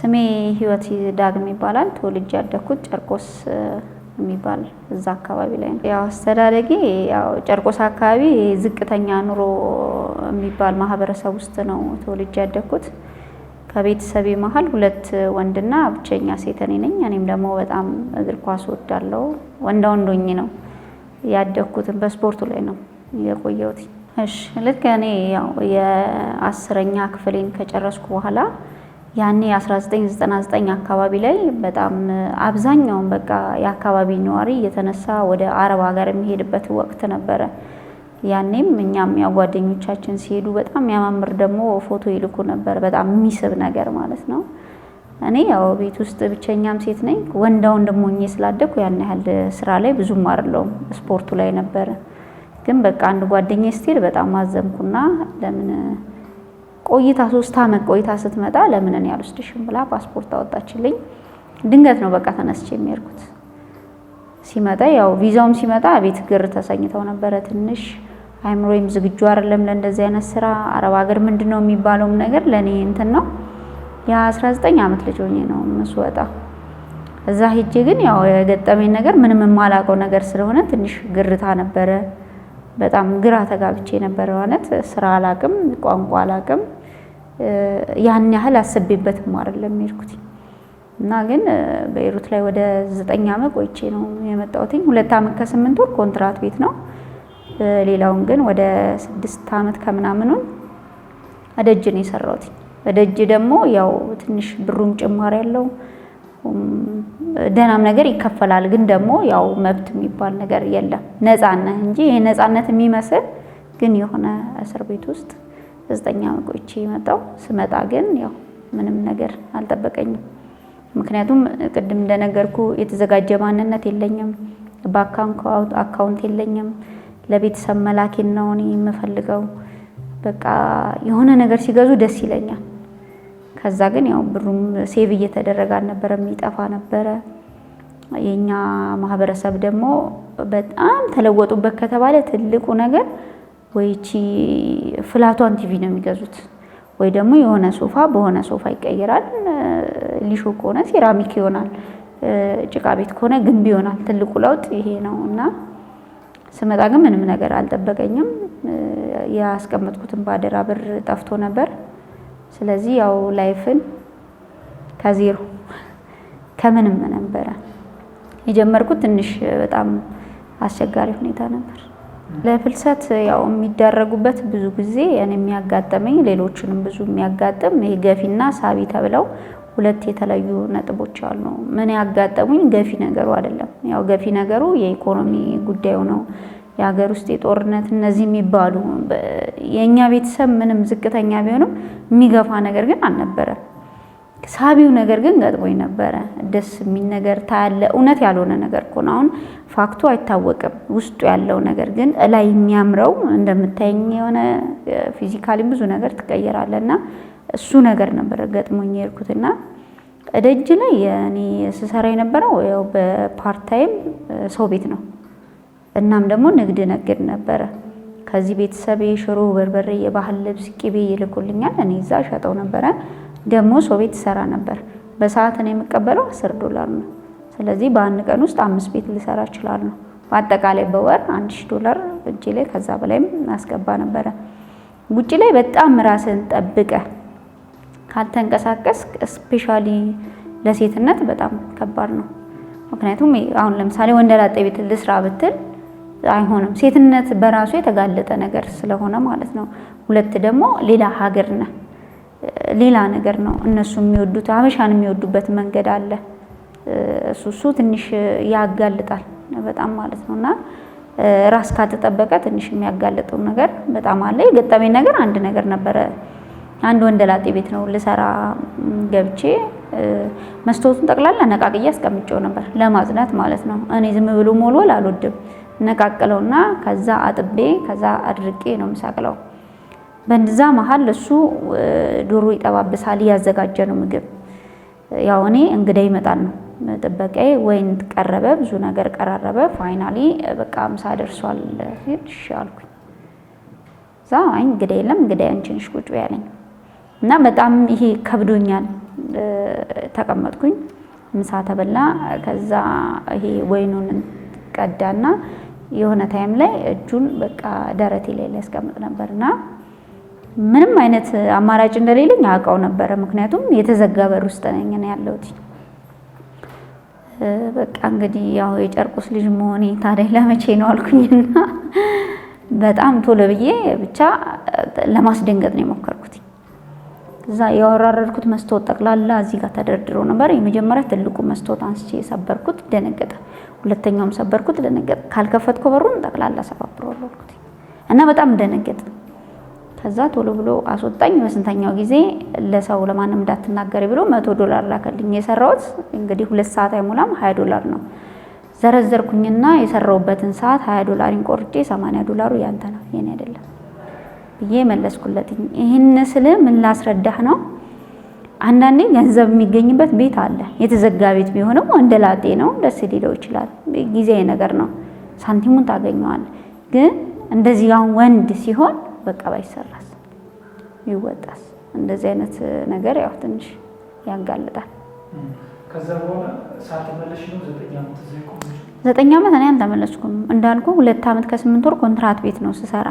ስሜ ህይወት ዳግም ይባላል። ተወልጄ ያደኩት ጨርቆስ የሚባል እዛ አካባቢ ላይ ነው። ያው አስተዳደጌ ያው ጨርቆስ አካባቢ ዝቅተኛ ኑሮ የሚባል ማህበረሰብ ውስጥ ነው ተወልጄ ያደኩት። ከቤተሰቤ መሃል ሁለት ወንድና ብቸኛ ሴት እኔ ነኝ። እኔም ደግሞ በጣም እግር ኳስ ወዳለሁ። ወንዶኝ ነው ያደኩት። በስፖርቱ ላይ ነው የቆየሁት። እሺ ልክ እኔ ያው የ10ኛ ክፍሌን ከጨረስኩ በኋላ ያኔ 1999 አካባቢ ላይ በጣም አብዛኛውን በቃ የአካባቢ ነዋሪ የተነሳ ወደ አረብ ሀገር የሚሄድበት ወቅት ነበረ። ያኔም እኛም ያው ጓደኞቻችን ሲሄዱ በጣም ያማምር ደግሞ ፎቶ ይልኩ ነበር። በጣም የሚስብ ነገር ማለት ነው። እኔ ያው ቤት ውስጥ ብቸኛም ሴት ነኝ። ወንድም ሆኜ ስላደኩ ያን ያህል ስራ ላይ ብዙም አይደለሁም፣ ስፖርቱ ላይ ነበረ። ግን በቃ አንድ ጓደኛዬ ስትሄድ በጣም አዘንኩና ለምን ቆይታ 3 አመት ቆይታ ስትመጣ ለምን እኔ አልወስድሽም ብላ ፓስፖርት አወጣችልኝ። ድንገት ነው በቃ ተነስቼ የሚሄድኩት። ሲመጣ ያው ቪዛውም ሲመጣ ቤት ግር ተሰኝተው ነበረ ትንሽ። አይምሮዬም ዝግጁ አይደለም ለእንደዚህ አይነት ስራ። አረብ ሀገር ምንድነው የሚባለውም ነገር ለኔ እንትን ነው። የ19 አመት ልጅ ሆኜ ነው መስወጣ። እዛ ሄጄ ግን ያው የገጠመኝ ነገር ምንም የማላውቀው ነገር ስለሆነ ትንሽ ግርታ ነበረ። በጣም ግራ ተጋብቼ ነበር ማለት ስራ አላቅም፣ ቋንቋ አላቅም። ያን ያህል አስቤበትም አይደለም የሄድኩት። እና ግን በቤይሩት ላይ ወደ 9 አመት ቆይቼ ነው የመጣሁት። 2 አመት ከ8 ወር ኮንትራት ቤት ነው። ሌላውን ግን ወደ 6 አመት ከምናምኑን አደጅ ነው የሰራሁት። አደጅ ደግሞ ያው ትንሽ ብሩም ጭማሪ ያለው ደህናም ነገር ይከፈላል። ግን ደግሞ ያው መብት የሚባል ነገር የለም። ነፃነት እንጂ ይሄ ነፃነት የሚመስል ግን የሆነ እስር ቤት ውስጥ 9 አመት ቆይቼ መጣሁ። ስመጣ ግን ያው ምንም ነገር አልጠበቀኝም። ምክንያቱም ቅድም እንደነገርኩ የተዘጋጀ ማንነት የለኝም፣ አካውንት የለኝም። ለቤተሰብ መላኪን ነው እኔ የምፈልገው። በቃ የሆነ ነገር ሲገዙ ደስ ይለኛል። ከዛ ግን ያው ብሩም ሴቭ እየተደረገ አልነበረም፣ ይጠፋ ነበረ። የኛ ማህበረሰብ ደግሞ በጣም ተለወጡበት ከተባለ ትልቁ ነገር ወይቺ ፍላቷን ቲቪ ነው የሚገዙት፣ ወይ ደግሞ የሆነ ሶፋ በሆነ ሶፋ ይቀየራል። ሊሾ ከሆነ ሴራሚክ ይሆናል፣ ጭቃ ቤት ከሆነ ግንብ ይሆናል። ትልቁ ለውጥ ይሄ ነው። እና ስመጣ ግን ምንም ነገር አልጠበቀኝም። ያስቀመጥኩትን ባደራ ብር ጠፍቶ ነበር። ስለዚህ ያው ላይፍን ከዜሮ ከምንም ነበረ የጀመርኩት። ትንሽ በጣም አስቸጋሪ ሁኔታ ነበር። ለፍልሰት ያው የሚደረጉበት ብዙ ጊዜ እኔ የሚያጋጥመኝ ሌሎችንም ብዙ የሚያጋጥም ይሄ ገፊና ሳቢ ተብለው ሁለት የተለያዩ ነጥቦች አሉ። ምን ያጋጠሙኝ ገፊ ነገሩ አይደለም። ያው ገፊ ነገሩ የኢኮኖሚ ጉዳዩ ነው። የሀገር ውስጥ የጦርነት እነዚህ የሚባሉ የኛ ቤተሰብ ምንም ዝቅተኛ ቢሆንም የሚገፋ ነገር ግን አልነበረም። ሳቢው ነገር ግን ገጥሞኝ ነበረ። ደስ የሚል ነገር ታያለ። እውነት ያልሆነ ነገር እኮ ነው። አሁን ፋክቱ አይታወቅም፣ ውስጡ ያለው ነገር ግን ላይ የሚያምረው እንደምታየኝ የሆነ ፊዚካሊ ብዙ ነገር ትቀየራለና እሱ ነገር ነበር ገጥሞኝ የሄድኩትና ደጅ ላይ እኔ ስሰራ የነበረው ያው በፓርት ታይም ሰው ቤት ነው። እናም ደግሞ ንግድ ነግድ ነበረ። ከዚህ ቤተሰብ ሽሮ፣ በርበሬ፣ የባህል ልብስ፣ ቅቤ ይልኩልኛል። እኔ እዛ ሸጠው ነበረ። ደግሞ ሰው ቤት ሰራ ነበር። በሰዓት እኔ የምቀበለው $10 ነው። ስለዚህ በአንድ ቀን ውስጥ 5 ቤት ልሰራ እችላለሁ። በአጠቃላይ በወር $1000 እጄ ላይ ከዛ በላይም አስገባ ነበረ። ውጪ ላይ በጣም ራስን ጠብቀ ካልተንቀሳቀስ ስፔሻሊ ለሴትነት በጣም ከባድ ነው። ምክንያቱም አሁን ለምሳሌ ወንደላጤ ቤት ልስራ ብትል አይሆንም። ሴትነት በራሱ የተጋለጠ ነገር ስለሆነ ማለት ነው። ሁለት ደግሞ ሌላ ሀገር ነው፣ ሌላ ነገር ነው። እነሱ የሚወዱት አበሻን የሚወዱበት መንገድ አለ። እሱ ትንሽ ያጋልጣል በጣም ማለት ነውና ራስ ካልተጠበቀ ትንሽ የሚያጋልጠው ነገር በጣም አለ። የገጠመኝ ነገር አንድ ነገር ነበረ። አንድ ወንደላጤ ቤት ነው ልሰራ ገብቼ መስታወቱን ጠቅላላ ነቃቅዬ አስቀምጬው ነበር ለማጽዳት ማለት ነው። እኔ ዝም ብሎ ሞልወል አልወድም። ነቃቅለውና ከዛ አጥቤ ከዛ አድርቄ ነው የምሳቅለው። በእንዛ መሃል እሱ ዶሮ ይጠባብሳል፣ ያዘጋጀ ነው ምግብ። ያው እኔ እንግዳ ይመጣል ነው ጥበቃዬ። ወይን ተቀረበ፣ ብዙ ነገር ቀራረበ። ፋይናሊ በቃ ምሳ ደርሷል እሺ አልኩኝ። ዛ እንግዳ የለም፣ እንግዳ አንቺ ነሽ ቁጭ ያለኝ እና በጣም ይሄ ከብዶኛል። ተቀመጥኩኝ። ምሳ ተበላ። ከዛ ይሄ ወይኑን ቀዳና የሆነ ታይም ላይ እጁን በቃ ደረቴ ላይ ያስቀምጥ ነበርና ምንም አይነት አማራጭ እንደሌለኝ አውቀው ነበረ። ምክንያቱም የተዘጋ በር ውስጥ ነኝ ያለሁት። በቃ እንግዲህ ያው የጨርቁስ ልጅ መሆኔ ታዲያ ለመቼ ነው አልኩኝና በጣም ቶሎ ብዬ ብቻ ለማስደንገጥ ነው የሞከርኩት። እዛ ያወራረድኩት መስታወት ጠቅላላ እዚህ ጋር ተደርድሮ ነበር። የመጀመሪያ ትልቁ መስታወት አንስቼ ሰበርኩት፣ ደነገጠ። ሁለተኛውም ሰበርኩት፣ ደነገጠ። ካልከፈትኩ በሩን ጠቅላላ ሰባብረዋለሁ አልኩት እና በጣም ደነገጠ። ከዛ ቶሎ ብሎ አስወጣኝ። በስንተኛው ጊዜ ለሰው ለማንም እንዳትናገሪ ብሎ $100 ላከልኝ። የሰራሁት እንግዲህ 2 ሰዓት አይሞላም $20 ነው። ዘረዘርኩኝና የሰራሁበትን ሰዓት $20 ቆርጬ $80 ያንተ ነው የኔ አይደለም ብዬ መለስኩለት። ይሄን ስለ ምን ላስረዳህ ነው? አንዳንዴ ገንዘብ የሚገኝበት ቤት አለ። የተዘጋ ቤት ቢሆንም እንደ ላጤ ነው፣ ደስ ሊለው ይችላል። ጊዜያዊ ነገር ነው፣ ሳንቲሙን ታገኘዋለህ። ግን እንደዚህ አሁን ወንድ ሲሆን በቃ ባይሰራስ ይወጣስ? እንደዚህ አይነት ነገር ያው ትንሽ ያጋልጣል። ከዛ በኋላ ሳትመለሽ ነው 9 ዓመት እዚህ ቆየሽ? 9 ዓመት እኔ አልተመለስኩም። እንዳልኩ 2 ዓመት ከ8 ወር ኮንትራት ቤት ነው ስሰራ።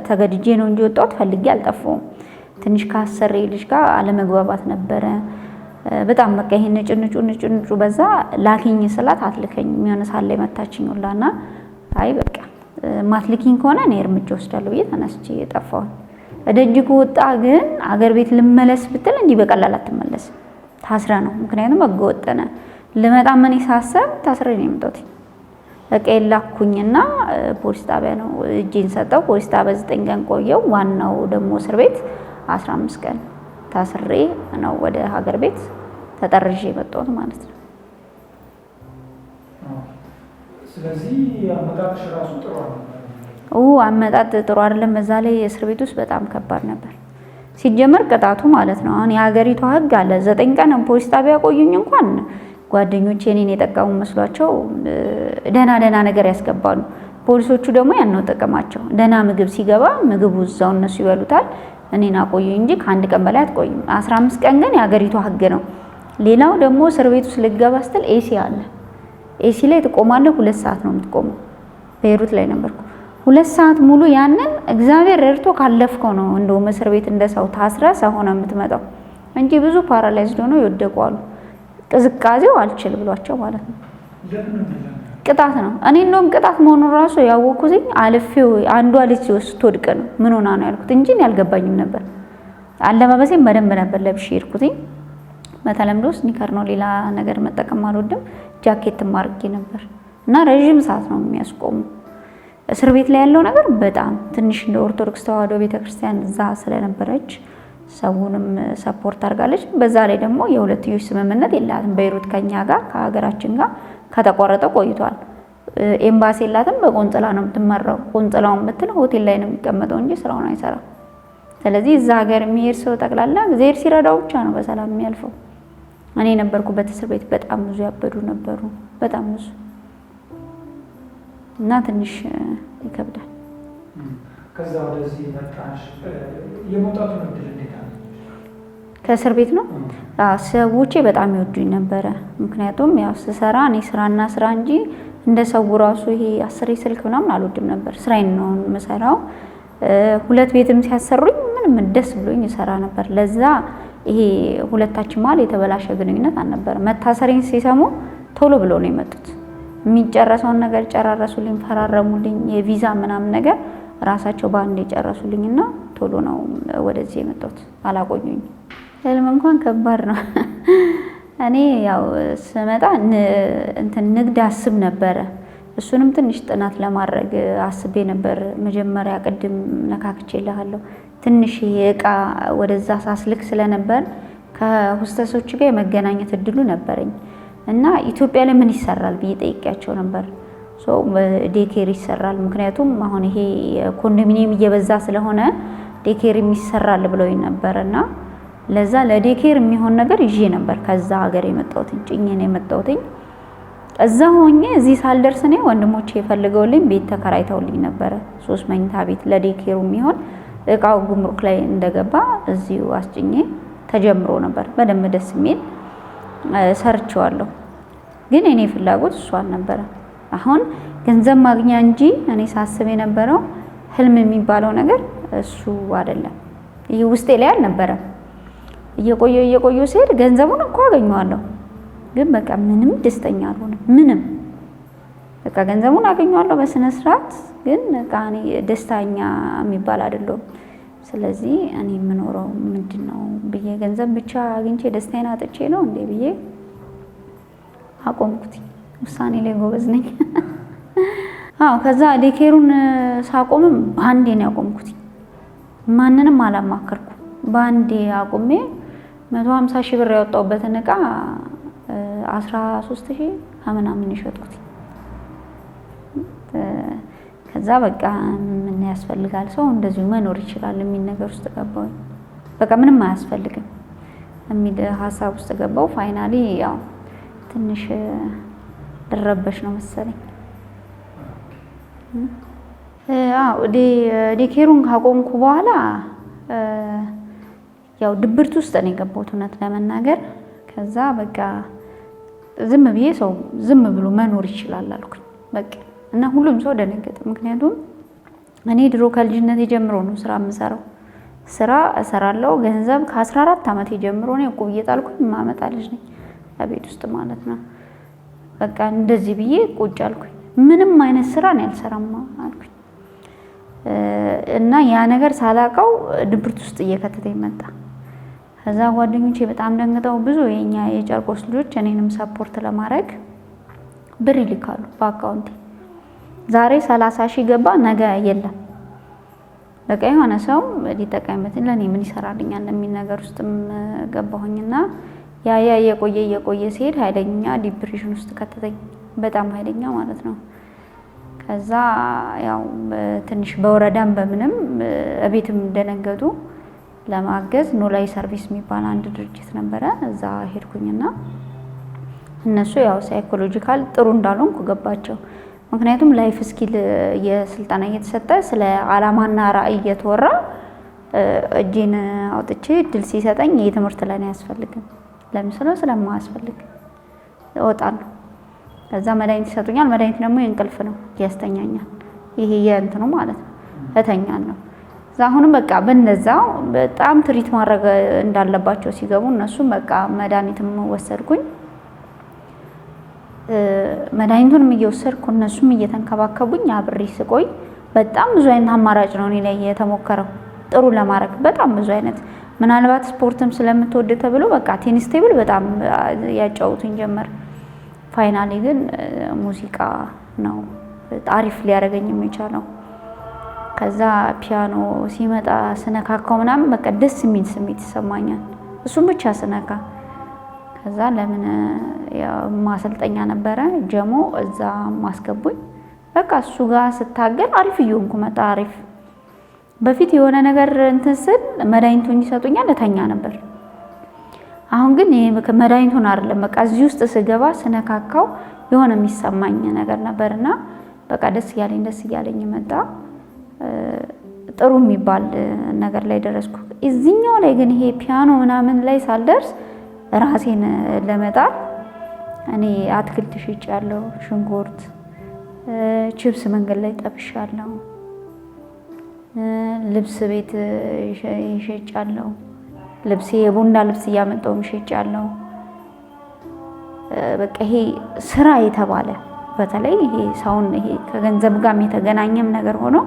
ተገድጄ ነው እንጂ ወጣሁት፣ ፈልጌ አልጠፋሁም። ትንሽ ካሰሬ ልጅ ጋር አለመግባባት ነበረ። በጣም በቃ ይሄን ንጭንጩ በዛ። ላኪኝ ስላት አትልከኝም። የሆነ ሳለ መታችኝ ሁላና አይ በቃ ማትልኪኝ ከሆነ እኔ እርምጃ ወስዳለሁ ብዬ ተነስቼ የጠፋሁት። እደጅ ከወጣ ግን አገር ቤት ልመለስ ብትል እንዲህ በቀላል አትመለስም። ታስረ ነው። ምክንያቱም አገወጠነ ልመጣ ምን ሳሰብ ታስረ ነው የመጣሁት። በቃ የላኩኝና ፖሊስ ጣቢያ ነው እጄን ሰጠው። ፖሊስ ጣቢያ 9 ቀን ቆየው። ዋናው ደግሞ እስር ቤት 15 ቀን ታስሬ ነው ወደ ሀገር ቤት ተጠርዤ የመጣሁት ማለት ነው። ስለዚህ አመጣጥሽ ራሱ ጥሩ አይደለም። አመጣጥ ጥሩ አይደለም። በዛ ላይ እስር ቤት ውስጥ በጣም ከባድ ነበር። ሲጀመር ቅጣቱ ማለት ነው አሁን የሀገሪቷ ሕግ አለ። 9 ቀን ፖሊስ ጣቢያ ቆዩኝ እንኳን ጓደኞቼ እኔን የጠቀሙ መስሏቸው ደህና ነገር ያስገባሉ። ፖሊሶቹ ደግሞ ያን ነው ጥቅማቸው። ደህና ምግብ ሲገባ ምግቡ እዛው እነሱ ይበሉታል። እኔን አቆዩኝ እንጂ ከ1 ቀን በላይ አትቆይም። 15 ቀን ግን የሀገሪቷ ሕግ ነው። ሌላው ደግሞ እስር ቤት ውስጥ ልገባ ስትል ኤሲ አለ። ኤሲ ላይ ትቆማለህ። 2 ሰዓት ነው የምትቆመው። ቤይሩት ላይ ነበርኩ። 2 ሰዓት ሙሉ ያንን እግዚአብሔር ረድቶ ካለፍከው ነው እንደውም እስር ቤት እንደ ሰው ታስረ ሰው ሆነ የምትመጣው እንጂ ብዙ ፓራላይዝድ ሆነው ይወደቁ አሉ። ቅዝቃዜው አልችል ብሏቸው ማለት ነው። ቅጣት ነው። እኔ እንደውም ቅጣት መሆኑን ራሱ ያወኩት አልፌው አንዷ ልጅ ስትወድቅ ነው ምን ሆና ነው ያልኩት እንጂ ያልገባኝም ነበር። አለባበሴም በደንብ ነበር ለብሼ ሄድኩት። በተለምዶ ስኒከር ነው፣ ሌላ ነገር መጠቀም አልወድም። ጃኬት ማርጌ ነበር እና ረጅም ሰዓት ነው የሚያስቆሙ። እስር ቤት ላይ ያለው ነገር በጣም ትንሽ እንደ ኦርቶዶክስ ተዋህዶ ቤተክርስቲያን እዛ ስለነበረች ሰውንም ሰፖርት አድርጋለች። በዛ ላይ ደግሞ የሁለትዮሽ ስምምነት የላትም። ቤይሩት ከኛ ጋር ከሀገራችን ጋር ከተቋረጠ ቆይቷል። ኤምባሲ የላትም። በቆንጽላ ነው የምትመራው። ቆንጽላውን ብትል ሆቴል ላይ ነው የሚቀመጠው እንጂ ስራውን አይሰራም። ስለዚህ እዛ ሀገር የሚሄድ ሰው ጠቅላላ እግዚአብሔር ሲረዳው ብቻ ነው በሰላም የሚያልፈው። እኔ የነበርኩበት እስር ቤት በጣም ብዙ ያበዱ ነበሩ፣ በጣም ብዙ እና ትንሽ ይከብዳል። ከዛ ወደዚህ መጣሽ። የመውጣቱ እድል እንዴት አለ? ከእስር ቤት ነው። ሰዎቼ በጣም ይወዱኝ ነበረ። ምክንያቱም ያው ስሰራ እኔ ስራና ስራ እንጂ እንደ ሰው ራሱ ይሄ 10 ስልክ ምናምን አልወድም ነበር። ስራዬን ነው የምሰራው። 2 ቤትም ሲያሰሩኝ ምንም ደስ ብሎኝ ይሰራ ነበር። ለዛ ይሄ ሁለታችን መሀል የተበላሸ ግንኙነት አልነበረ። መታሰሬን ሲሰሙ ቶሎ ብሎ ነው የመጡት። የሚጨረሰውን ነገር ጨራረሱልኝ፣ ፈራረሙልኝ። የቪዛ ምናምን ነገር ራሳቸው በአንድ የጨረሱልኝና ቶሎ ነው ወደዚህ የመጣሁት። አላቆዩኝ። ህልም እንኳን ከባድ ነው። እኔ ያው ስመጣ ንግድ አስብ ነበረ። እሱንም ትንሽ ጥናት ለማድረግ አስቤ ነበር። መጀመሪያ ቅድም ነካክቼልሃለሁ። ትንሽ የእቃ ወደዛ ሳስልክ ስለነበር ከሆስተሶች ጋር የመገናኘት እድሉ ነበረኝ እና ኢትዮጵያ ላይ ምን ይሰራል ብዬ ጠይቄያቸው ነበር። ዴኬር ይሰራል። ምክንያቱም አሁን ይሄ ኮንዶሚኒየም እየበዛ ስለሆነ ዴኬር ይሰራል ብለውኝ ነበርና ለዛ ለዴኬር የሚሆን ነገር ይዤ ነበር ከዛ ሀገር የመጣሁት ጭኜ ነው የመጣሁት። እዛ ሆኜ እዚህ ሳልደርስ ነው ወንድሞቼ የፈልገውልኝ ቤት ተከራይተውልኝ ነበረ። 3 መኝታ ቤት ለዴኬሩ የሚሆን እቃው ጉምሩክ ላይ እንደገባ እዚሁ አስጭኜ ተጀምሮ ነበር በደንብ ደስ የሚል ሰርቼዋለሁ። ግን እኔ ፍላጎት እሱ አልነበረም። አሁን ገንዘብ ማግኛ እንጂ እኔ ሳስብ የነበረው ህልም የሚባለው ነገር እሱ አይደለም። ይሄ ውስጤ ላይ አልነበረም። እየቆየ ሲሄድ ገንዘቡን እኮ አገኘዋለሁ፣ ግን በቃ ምንም ደስተኛ አልሆነም። ምንም በቃ ገንዘቡን አገኘዋለሁ በስነ ስርዓት፣ ግን በቃ እኔ ደስተኛ የሚባል አይደለሁም። ስለዚህ እኔ የምኖረው ምንድነው ብዬ ገንዘብ ብቻ አግኝቼ ደስታዬን አጥቼ ነው እንዴ ብዬ አቆምኩት። ውሳኔ ላይ ጎበዝ ነኝ። ከዛ ዴኬሩን ሳቆምም በአንዴ ነው ያቆምኩት። ማንንም አላማከርኩ። በአንዴ አቁሜ 150 ሺህ ብር ያወጣሁበትን እቃ 13 ሺህ ምናምን ይሸጥኩት። ከዛ በቃ ምን ያስፈልጋል ሰው እንደዚሁ መኖር ይችላል የሚል ነገር ውስጥ ገባሁ። በቃ ምንም አያስፈልግም የሚል ሀሳብ ውስጥ ገባሁ። ፋይናሊ ያው ትንሽ ልረበሽ ነው መሰለኝ። ዴኬሩን ካቆምኩ በኋላ ያው ድብርት ውስጥ ነው የገባሁት እውነት ለመናገር። ከዛ በቃ ዝም ብዬ ሰው ዝም ብሎ መኖር ይችላል አልኩኝ በቃ። እና ሁሉም ሰው ደነገጠ። ምክንያቱም እኔ ድሮ ከልጅነቴ ጀምሮ ነው ስራ የምሰራው። ስራ እሰራለሁ። ገንዘብ ከ14 ዓመቴ ጀምሮ ነው እቁብ እየጣልኩኝ ማመጣ ልጅ ነኝ ቤት ውስጥ ማለት ነው። በቃ እንደዚህ ብዬ ቁጭ አልኩኝ። ምንም አይነት ስራ ነው ያልሰራም አልኩኝ። እና ያ ነገር ሳላቀው ድብርት ውስጥ እየከተተኝ መጣ። ከዛ ጓደኞቼ በጣም ደንግጠው ብዙ የኛ የጨርቆስ ልጆች እኔንም ሰፖርት ለማድረግ ብር ይልካሉ በአካውንቴ። ዛሬ 30 ሺህ ገባ፣ ነገ የለም። በቃ የሆነ ሰው ሊጠቀምበት ለኔ ምን ይሰራልኛል የሚል ነገር ውስጥም ገባሁኝና ያ የቆየ ሲሄድ ኃይለኛ ዲፕሬሽን ውስጥ ከተተኝ። በጣም ኃይለኛ ማለት ነው። ከዛ ያው ትንሽ በወረዳም በምንም እቤትም ደነገጡ። ለማገዝ ኖላይ ሰርቪስ የሚባል አንድ ድርጅት ነበረ። እዛ ሄድኩኝና እነሱ ያው ሳይኮሎጂካል ጥሩ እንዳልሆንኩ ገባቸው። ምክንያቱም ላይፍ ስኪል የስልጠና እየተሰጠ ስለ አላማና ራዕይ እየተወራ እጄን አውጥቼ እድል ሲሰጠኝ የትምህርት ላይ ነው ያስፈልግም ለምሳሌ ስለማያስፈልግ እወጣለሁ። ከዛ መድኃኒት ይሰጡኛል። መድኃኒት ደግሞ የእንቅልፍ ነው ያስተኛኛል። ይሄ የእንትኑ ማለት ነው እተኛለሁ። እዛ አሁንም በቃ በነዛው በጣም ትሪት ማድረግ እንዳለባቸው ሲገቡ እነሱም በቃ መድኃኒትም ወሰድኩኝ። መድኃኒቱንም እየወሰድኩ እነሱም እየተንከባከቡኝ አብሬ ስቆይ በጣም ብዙ አይነት አማራጭ ነው እኔ ላይ የተሞከረው ጥሩ ለማድረግ በጣም ብዙ አይነት። ምናልባት ስፖርትም ስለምትወድ ተብሎ በቃ ቴኒስ ቴብል በጣም ያጫውቱኝ ጀመር። ፋይናሊ ግን ሙዚቃ ነው አሪፍ ሊያደርገኝ የሚቻለው። ከዛ ፒያኖ ሲመጣ ስነካካው ምናምን በቃ ደስ የሚል ስሜት ይሰማኛል እሱም ብቻ ስነካ። ከዛ ለምን ማሰልጠኛ ነበረ ጀሞ እዛ ማስገቡኝ። በቃ እሱ ጋር ስታገል አሪፍ እየሆንኩ መጣ። አሪፍ በፊት የሆነ ነገር እንትን ስል መድኃኒቱን ይሰጡኛል እተኛ ነበር። አሁን ግን ይሄ መድኃኒቱን አይደለም በቃ እዚህ ውስጥ ስገባ ስነካካው የሆነ የሚሰማኝ ነገር ነበርና በቃ ደስ እያለኝ መጣ። ጥሩ የሚባል ነገር ላይ ደረስኩ። እዚህኛው ላይ ግን ይሄ ፒያኖ ምናምን ላይ ሳልደርስ ራሴን ለመጣል እኔ አትክልት ሽጫለሁ፣ ሽንኩርት፣ ቺፕስ መንገድ ላይ ጠብሻለሁ፣ ልብስ ቤት ይሸጫለሁ፣ ልብስ የቡና ልብስ እያመጣሁ ይሸጫለሁ። በቃ ይሄ ስራ የተባለ በተለይ ይሄ ሰውን ይሄ ከገንዘብ ጋር የተገናኘም ነገር ሆኖ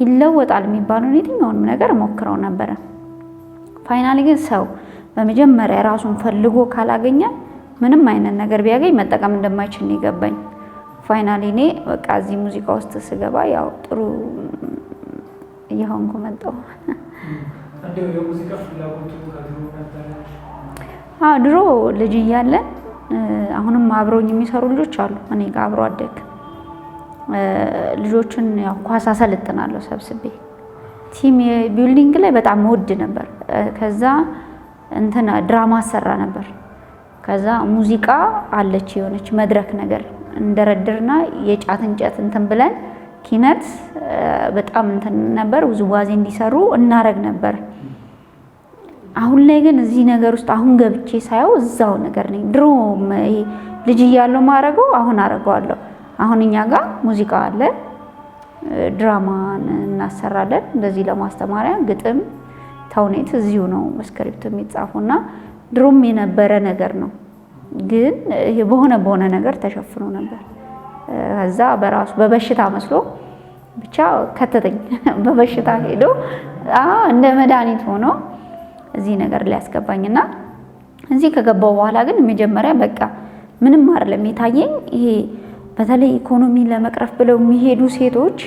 ይለወጣል የሚባለውን የትኛውንም ነገር ሞክረው ነበረ። ፋይናሊ ግን ሰው በመጀመሪያ ራሱን ፈልጎ ካላገኘ ምንም አይነት ነገር ቢያገኝ መጠቀም እንደማይችል ነው የገባኝ። ፋይናሊ እኔ በቃ እዚህ ሙዚቃ ውስጥ ስገባ ያው ጥሩ እየሆንኩ መጣሁ። እንደው የሙዚቃ ፍላጎቱ ከድሮ ነበረ? ድሮ ልጅ እያለን አሁንም አብረውኝ የሚሰሩ ልጆች አሉ። እኔ ጋር አብሮ አደግ ልጆችን ያው ኳስ አሰልጥናለሁ ሰብስቤ። ቲም ቢልዲንግ ላይ በጣም ወድ ነበር። ከዛ እንትን ድራማ አሰራ ነበር። ከዛ ሙዚቃ አለች የሆነች መድረክ ነገር እንደረድርና የጫት እንጨት እንትን ብለን ኪነት በጣም እንትን ነበር ውዝዋዜ እንዲሰሩ እናረግ ነበር። አሁን ላይ ግን እዚህ ነገር ውስጥ አሁን ገብቼ ሳየው እዛው ነገር ነኝ። ድሮ ልጅ እያለሁ ማረገው አሁን አረገዋለሁ። አሁን እኛ ጋር ሙዚቃ አለ፣ ድራማን እናሰራለን እንደዚህ ለማስተማሪያ ግጥም ተውኔት እዚሁ ነው ስክሪፕት የሚጻፉና ድሮም የነበረ ነገር ነው። ግን ይሄ በሆነ ነገር ተሸፍኖ ነበር። ከዛ በራሱ በበሽታ መስሎ ብቻ ከተተኝ በበሽታ ሄዶ እንደ መድኃኒት ሆኖ እዚህ ነገር ሊያስገባኝና እዚህ ከገባው በኋላ ግን መጀመሪያ በቃ ምንም አይደለም የታየኝ። ይሄ በተለይ ኢኮኖሚ ለመቅረፍ ብለው የሚሄዱ ሴቶች